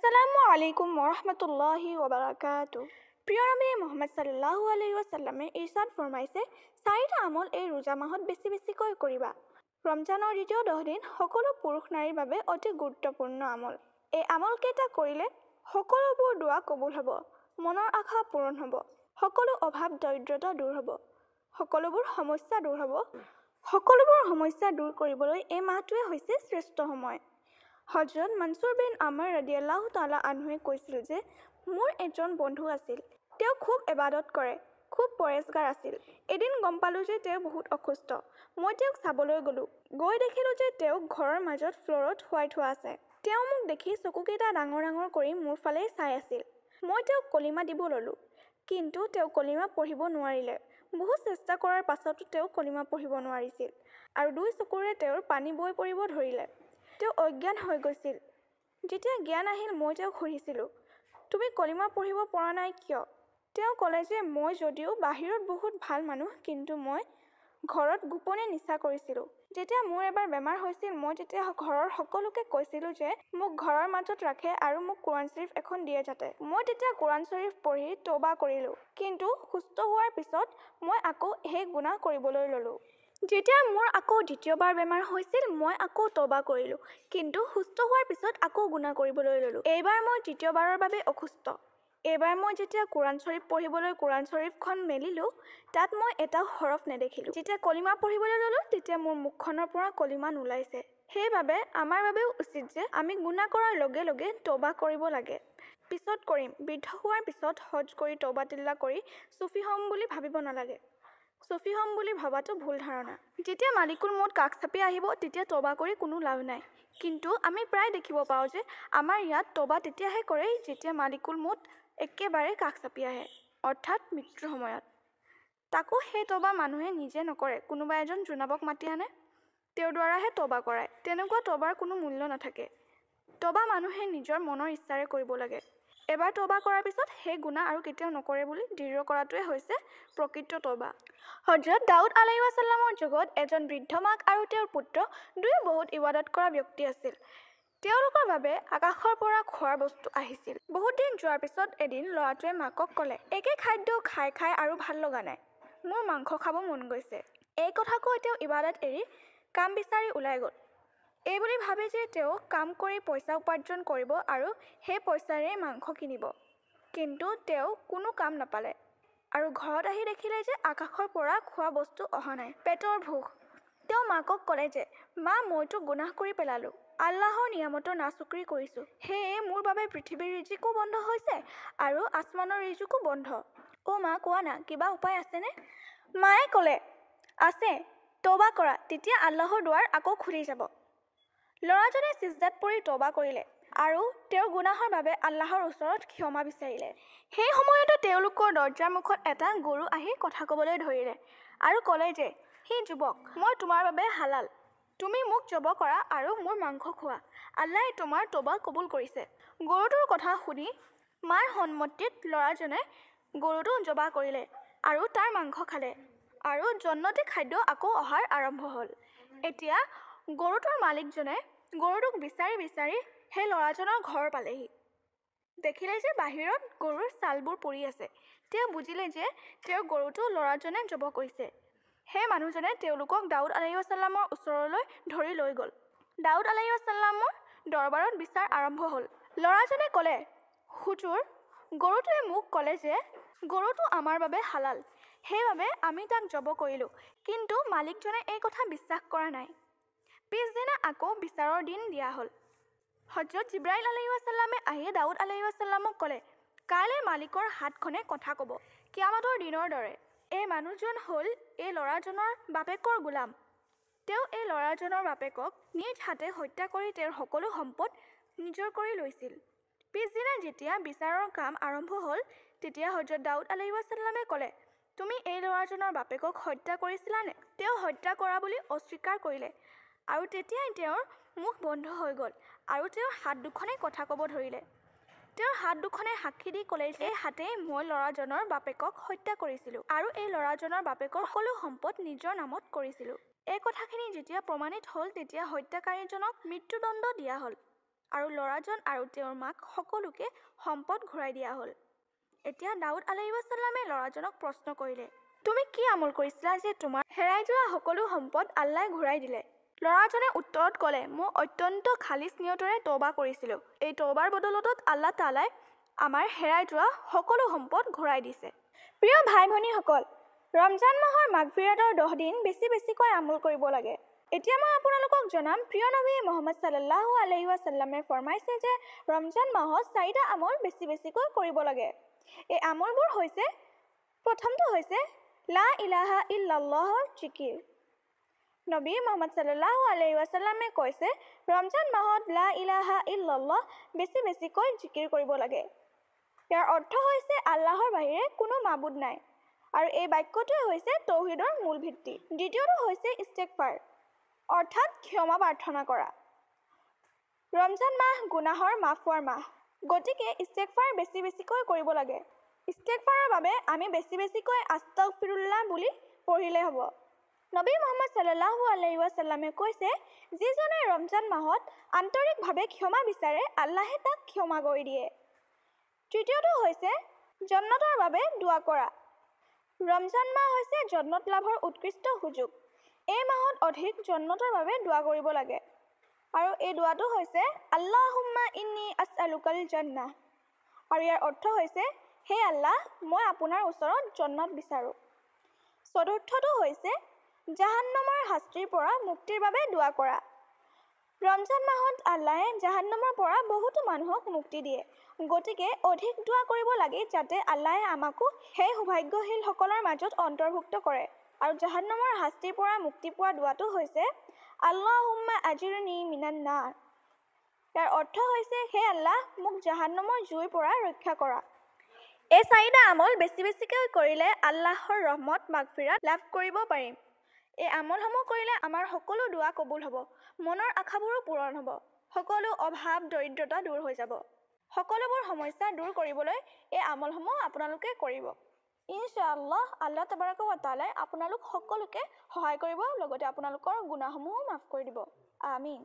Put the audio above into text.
আসসালামু আলাইকুম ওৰহমতুল্লাহি ওবাৰাকাতু। প্ৰিয় নবী মুহাম্মদ সাল্লাল্লাহু আলাইহি ওয়াসাল্লামে ইৰশাদ ফৰমাইছে, চাৰিটা আমল এই ৰোজা মাহত বেছিকৈ কৰিবা। ৰমজানৰ দ্বিতীয় 10 দিন সকলো পুৰুষ নাৰীৰ বাবে অতি গুৰুত্বপূৰ্ণ আমল। এই আমলকেইটা কৰিলে সকলোবোৰ দোৱা কবুল হ'ব, মনৰ আশা পূৰণ হ'ব, সকলো অভাৱ দৰিদ্ৰতা দূৰ হ'ব, সকলোবোৰ সমস্যা দূৰ কৰিবলৈ এই মাহটোৱে হৈছে শ্ৰেষ্ঠ সময়। হজৰত মনছুৰ বিন আমাৰ ৰাদিয়াল্লাহু তাআলা আনহুৱে কৈছিল যে মোৰ এজন বন্ধু আছিল, তেওঁ খুব ইবাদত কৰে, খুব পৰেজগাৰ আছিল। এদিন গম পালোঁ যে তেওঁ বহুত অসুস্থ। মই তেওঁক চাবলৈ গৈ দেখিলোঁ যে তেওঁক ঘৰৰ মাজত ফ্ল'ৰত শুৱাই থোৱা আছে। তেওঁ মোক দেখি চকুকেইটা ডাঙৰ কৰি মোৰ ফালেই চাই আছিল। মই তেওঁক কলিমা দিব ল'লোঁ, কিন্তু তেওঁ কলিমা পঢ়িব নোৱাৰিলে। বহুত চেষ্টা কৰাৰ পাছতো তেওঁ কলিমা পঢ়িব নোৱাৰিছিল আৰু 2 চকুৰে তেওঁৰ পানী বৈ পৰিব ধৰিলে। তেওঁ অজ্ঞান হৈ গৈছিল। যেতিয়া জ্ঞান আহিল, মই তেওঁক সুধিছিলোঁ, তুমি কলিমা পঢ়িব পৰা নাই কিয়? তেওঁ ক'লে যে মই যদিও বাহিৰত বহুত ভাল মানুহ, কিন্তু মই ঘৰত গোপনে নিচা কৰিছিলোঁ। যেতিয়া মোৰ এবাৰ বেমাৰ হৈছিল, মই তেতিয়া ঘৰৰ সকলোকে কৈছিলোঁ যে মোক ঘৰৰ মাজত ৰাখে আৰু মোক কোৰাণ শ্বৰীফ এখন দিয়ে যাতে। মই তেতিয়া কোৰাণ শ্বৰীফ পঢ়ি তওবা কৰিলোঁ, কিন্তু সুস্থ হোৱাৰ পিছত মই আকৌ সেই গুনাহ কৰিবলৈ ল'লোঁ। যেতিয়া মোৰ আকৌ দ্বিতীয়বাৰ বেমাৰ হৈছিল, মই আকৌ তওবা কৰিলোঁ, কিন্তু সুস্থ হোৱাৰ পিছত আকৌ গুনাহ কৰিবলৈ ল'লোঁ। এইবাৰ মই তৃতীয়বাৰৰ বাবে অসুস্থ। এইবাৰ মই যেতিয়া কোৰাণ শ্বৰীফ পঢ়িবলৈ কোৰাণ শ্বৰীফখন মেলিলোঁ, তাত মই এটাও হৰফ নেদেখিলোঁ। যেতিয়া কলিমা পঢ়িবলৈ ল'লোঁ, তেতিয়া মোৰ মুখখনৰ পৰা কলিমা নোলাইছে। সেইবাবে আমাৰ বাবেও উচিত যে আমি গুনাহ কৰাৰ লগে লগে তওবা কৰিব লাগে। পিছত কৰিম, বৃদ্ধ হোৱাৰ পিছত হজ কৰি তওবা-তিল্লা কৰি চুফী হ'ম বুলি ভাবিব নালাগে। চুফী হ'ম বুলি ভবাটো ভুল ধাৰণা। যেতিয়া মালিকুল মউত কাষ চাপি আহিব, তেতিয়া তওবা কৰি কোনো লাভ নাই। কিন্তু আমি প্ৰায় দেখিব পাওঁ যে আমাৰ ইয়াত তওবা তেতিয়াহে কৰে যেতিয়া মালিকুল মউত একেবাৰে কাষ চাপি আহে, অৰ্থাৎ মৃত্যুৰ সময়ত। তাকো সেই তওবা মানুহে নিজে নকৰে, কোনোবা এজন জোনাবক মাতি আনে, তেওঁৰ দ্বাৰাহে তওবা কৰায়। তেনেকুৱা তওবাৰ কোনো মূল্য নাথাকে। তওবা মানুহে নিজৰ মনৰ ইচ্ছাৰে কৰিব লাগে। এবাৰ তওবা কৰাৰ পিছত সেই গুনাহ আৰু কেতিয়াও নকৰে বুলি দৃঢ় কৰাটোৱে হৈছে প্ৰকৃত তওবা। হজৰত দাউদ আলাইহিছ ছালামৰ যুগত এজন বৃদ্ধ মাক আৰু তেওঁৰ পুত্ৰ দুয়ো বহুত ইবাদত কৰা ব্যক্তি আছিল। তেওঁলোকৰ বাবে আকাশৰ পৰা খোৱাৰ বস্তু আহিছিল। বহুত দিন যোৱাৰ পিছত এদিন ল'ৰাটোৱে মাকক ক'লে, একে খাদ্য খাই আৰু ভাল লগা নাই, মোৰ মাংস খাব মন গৈছে। এই কথা কৈ তেওঁ ইবাদত এৰি কাম বিচাৰি ওলাই গ'ল। এই বুলি ভাবে যে তেওঁ কাম কৰি পইচা উপাৰ্জন কৰিব আৰু সেই পইচাৰে মাংস কিনিব। কিন্তু তেওঁ কোনো কাম নাপালে আৰু ঘৰত আহি দেখিলে যে আকাশৰ পৰা খোৱা বস্তু অহা নাই। পেটৰ ভোক। তেওঁ মাকক ক'লে যে মা, মইতো গুনাহ কৰি পেলালোঁ, আল্লাহৰ নিয়ামতৰ নাচুকৰি কৰিছোঁ, সেয়ে মোৰ বাবে পৃথিৱীৰ ৰিজিকো বন্ধ হৈছে আৰু আসমানৰ ৰিজিকো বন্ধ। অ' মা, কোৱা না, কিবা উপায় আছেনে? মায়ে ক'লে, আছে, তওবা কৰা, তেতিয়া আল্লাহৰ দুৱাৰ আকৌ খুলি যাব। ল'ৰাজনে চিজদাত পৰি তওবা কৰিলে আৰু তেওঁৰ গুনাহৰ বাবে আল্লাহৰ ওচৰত ক্ষমা বিচাৰিলে। সেই সময়তে তেওঁলোকৰ দৰজাৰ মুখত এটা গৰু আহি কথা ক'বলৈ ধৰিলে আৰু ক'লে যে, হে যুৱক, মই তোমাৰ বাবে হালাল, তুমি মোক জব কৰা আৰু মোৰ মাংস খোৱা, আল্লাহে তোমাৰ তওবা কবুল কৰিছে। গৰুটোৰ কথা শুনি মাৰ সন্মতিত ল'ৰাজনে গৰুটো জবা কৰিলে আৰু তাৰ মাংস খালে আৰু জন্নতি খাদ্য আকৌ অহাৰ আৰম্ভ হ'ল। এতিয়া গৰুটোৰ মালিকজনে গৰুটোক বিচাৰি সেই ল'ৰাজনৰ ঘৰ পালেহি। দেখিলে যে বাহিৰত গৰুৰ ছালবোৰ পৰি আছে। তেওঁ বুজিলে যে তেওঁৰ গৰুটো ল'ৰাজনে জব কৰিছে। সেই মানুহজনে তেওঁলোকক দাউদ আলাইহিছ ছালামৰ ওচৰলৈ ধৰি লৈ গ'ল। দাউদ আলাইহিছ ছালামৰ দৰবাৰত বিচাৰ আৰম্ভ হ'ল। ল'ৰাজনে ক'লে, হুজুৰ, গৰুটোৱে মোক ক'লে যে গৰুটো আমাৰ বাবে হালাল, সেইবাবে আমি তাক জব কৰিলোঁ, কিন্তু মালিকজনে এই কথা বিশ্বাস কৰা নাই। পিছদিনা আকৌ বিচাৰৰ দিন দিয়া হ'ল। হজৰত জিব্ৰাইল আলাইহিছ ছালামে আহি দাউদ আলাইহিছ ছালামক ক'লে, কাইলৈ মালিকৰ হাতখনে কথা ক'ব, কিয়ামতৰ দিনৰ দৰে। এই মানুহজন হ'ল এই ল'ৰাজনৰ বাপেকৰ গোলাম। তেওঁ এই ল'ৰাজনৰ বাপেকক নিজ হাতে হত্যা কৰি তেওঁৰ সকলো সম্পদ নিজৰ কৰি লৈছিল। পিছদিনা যেতিয়া বিচাৰৰ কাম আৰম্ভ হ'ল, তেতিয়া হজৰত দাউদ আলাইহিছ ছালামে ক'লে, তুমি এই ল'ৰাজনৰ বাপেকক হত্যা কৰিছিলানে? তেওঁ হত্যা কৰা বুলি অস্বীকাৰ কৰিলে আৰু তেতিয়াই তেওঁৰ মুখ বন্ধ হৈ গ'ল আৰু তেওঁৰ হাত দুখনে কথা ক'ব ধৰিলে। তেওঁৰ হাত দুখনে সাক্ষী দি ক'লে যে এই হাতেই মই ল'ৰাজনৰ বাপেকক হত্যা কৰিছিলোঁ আৰু এই ল'ৰাজনৰ বাপেকৰ সকলো সম্পদ নিজৰ নামত কৰিছিলোঁ। এই কথাখিনি যেতিয়া প্ৰমাণিত হ'ল, তেতিয়া হত্যাকাৰীজনক মৃত্যুদণ্ড দিয়া হ'ল। আৰু ল'ৰাজন আৰু তেওঁৰ মাক সকলোকে সম্পদ ঘূৰাই দিয়া হ'ল। এতিয়া দাউদ আলাইহিছ ছালামে ল'ৰাজনক প্ৰশ্ন কৰিলে, তুমি কি আমল কৰিছিলা যে তোমাৰ হেৰাই যোৱা সকলো সম্পদ আল্লাহে ঘূৰাই দিলে? ল'ৰাজনে উত্তৰত ক'লে, মই অত্যন্ত খালিছ নিয়তেৰে তওবা কৰিছিলোঁ। এই তওবাৰ বদলতত আল্লাহ তাআলাই আমাৰ হেৰাই যোৱা সকলো সম্পদ ঘূৰাই দিছে। প্ৰিয় ভাই ভনীসকল, ৰমজান মাহৰ মাগফিৰাতৰ 10 দিন বেছিকৈ আমল কৰিব লাগে। এতিয়া মই আপোনালোকক জনাম, প্ৰিয় নবী মুহাম্মদ সাল্লাল্লাহু আলাইহি ৱাসাল্লামে ফৰমাইছে যে ৰমজান মাহত 4টা আমল বেছিকৈ কৰিব লাগে। এই আমলবোৰ হৈছে, প্ৰথমটো হৈছে লা ইলাহা ইল্লাল্লাহৰ জিকিৰ। নবী মুহাম্মদ সাল্লাল্লাহু আলাইহি ৱাসাল্লামে কৈছে, ৰমজান মাহত লা ইলাহা ইল্লাল্লাহ বেছিকৈ জিকিৰ কৰিব লাগে। ইয়াৰ অৰ্থ হৈছে আল্লাহৰ বাহিৰে কোনো মাবুদ নাই, আৰু এই বাক্যটোৱে হৈছে তৌহিদৰ মূল ভিত্তি। দ্বিতীয়টো হৈছে ইস্তেগফাৰ, অৰ্থাৎ ক্ষমা প্ৰাৰ্থনা কৰা। ৰমজান মাহ গুনাহৰ মাফ হোৱাৰ মাহ, গতিকে ইস্তেগফাৰ বেছিকৈ কৰিব লাগে। ইস্তেগফাৰৰ বাবে আমি বেছিকৈ আস্তাগফিৰুল্লাহ বুলি পঢ়িলে হ'ব। নবী মুহাম্মদ সাল্লাল্লাহু আলাইহি ৱাসাল্লামে কৈছে, যিজনে ৰমজান মাহত আন্তৰিকভাৱে ক্ষমা বিচাৰে আল্লাহে তাক ক্ষমা কৰি দিয়ে। তৃতীয়টো হৈছে জন্নতৰ বাবে দোৱা কৰা। ৰমজান মাহ হৈছে জন্নত লাভৰ উৎকৃষ্ট সুযোগ। এই মাহত অধিক জন্নতৰ বাবে দোৱা কৰিব লাগে, আৰু এই দোৱাটো হৈছে আল্লাহুম্মা ইন্নী আসআলুকাল জান্নাহ, আৰু ইয়াৰ অৰ্থ হৈছে, হে আল্লাহ, মই আপোনাৰ ওচৰত জন্নত বিচাৰোঁ। চতুৰ্থটো হৈছে জাহান্নামৰ শাস্তিৰ পৰা মুক্তিৰ বাবে দোৱা কৰা। ৰমজান মাহত আল্লাহে জাহান্নামৰ পৰা বহুতো মানুহক মুক্তি দিয়ে, গতিকে অধিক দোৱা কৰিব লাগে যাতে আল্লাহে আমাকো সেই সৌভাগ্যশীলসকলৰ মাজত অন্তৰ্ভুক্ত কৰে। আৰু জাহান্নামৰ শাস্তিৰ পৰা মুক্তি পোৱা দোৱাটো হৈছে আল্লাহুম্মা আজিৰনি মিনান নাৰ। ইয়াৰ অৰ্থ হৈছে, হে আল্লাহ, মোক জাহান্নামৰ জুইৰ পৰা ৰক্ষা কৰা। এই 4টা আমল বেছিকৈ কৰিলে আল্লাহৰ ৰহমত মাগফিৰাত লাভ কৰিব পাৰিম। এই আমলসমূহ কৰিলে আমাৰ সকলো দোৱা কবুল হ'ব, মনৰ আশাবোৰো পূৰণ হ'ব, সকলো অভাৱ দৰিদ্ৰতা দূৰ হৈ যাব। সকলোবোৰ সমস্যা দূৰ কৰিবলৈ এই আমলসমূহ আপোনালোকে কৰিব। ইনশাআল্লাহ আল্লাহ তাবাৰাকা ৱা তাআলাই আপোনালোক সকলোকে সহায় কৰিব, লগতে আপোনালোকৰ গুনাহসমূহো মাফ কৰি দিব। আমিন।